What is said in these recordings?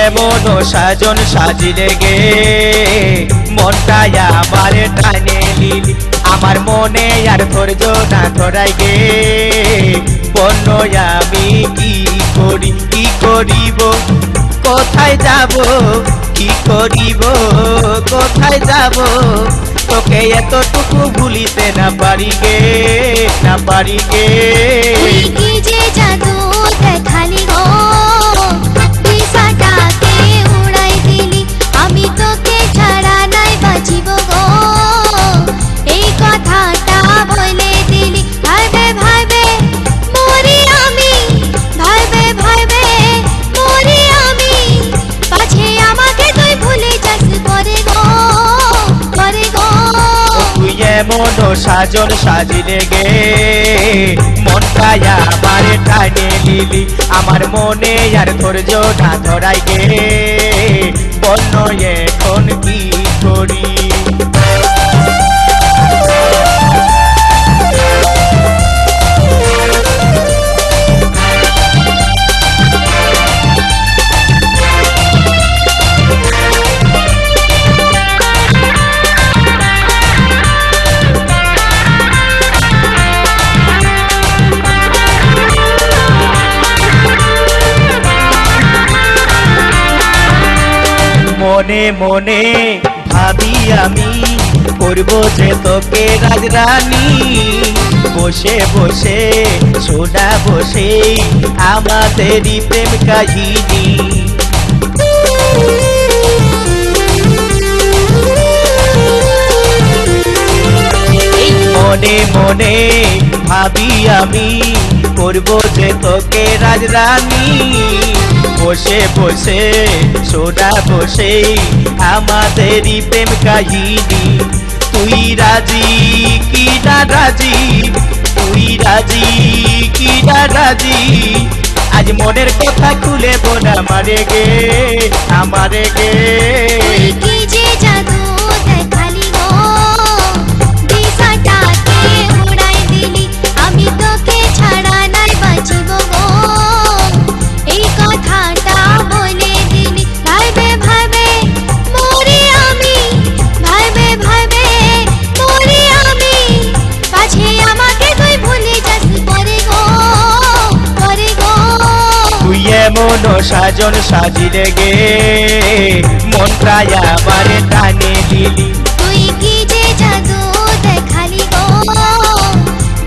এমন সাজন সাজিলে গে মনটাই আমার টানে লিলি আমার মনে আর ধৈর্য না ধরাই গে বন্য আমি কি করিব কোথায় যাব কি করিব কোথায় যাব তোকে এতটুকু ভুলিতে না পারি গে তুই কি যে জাদু দেখালি গো দিশাটাকে উড়াই দিলি আমি তোকে ছাড়া নাই বাঁচিব গো এই কথাটা বলে দিলি ভাইবে ভাইবে মরি আমি ভাইবে ভাইবে মরি আমি পাছে আমাকে তুই ভুলে যাস করে গো তুই এমন সাজন সাজিলে গে মনটাই আমার টানে লিলি আমার মনে আর ধৈর্য না ধরাই গে বন্য এখন কি করি মনে মনে ভাবি আমি করব যে তোকে রাজরানী বসে বসে শোনা বসে আমাদেরই প্রেম কাহিনী মনে মনে ভাবি আমি করব যে তোকে রাজরানী বসে বসে সোনা বসে আমাদেরই প্রেম কাহিনী তুই রাজি কি না রাজি তুই রাজি কি না রাজি আজ মনের কথা খুলে বোন আমারে গে তুই কি যে জাদু দেখালি গো দিশাটাকে উড়াই দিলি আমি তোকে ছাড়া নাই বাঁচিব গো এই কথাটা বলে দিলি ভাইবে ভাইবে মরি আমি ভাইবে ভাইবে মরি আমি পাছে আমাকে তুই ভুলে যাস করে গো তুই এমন সাজন সাজিলে গে মনটাই আমার টানে লিলি তুই কি যে জাদু দেখালি গো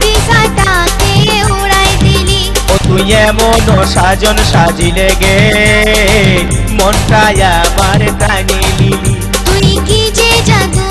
দিশাটাকে উড়াই দিলি তুই এমন সাজন সাজিলে গে মনটাই আমার টানে লিলি তুই কি যে জাদু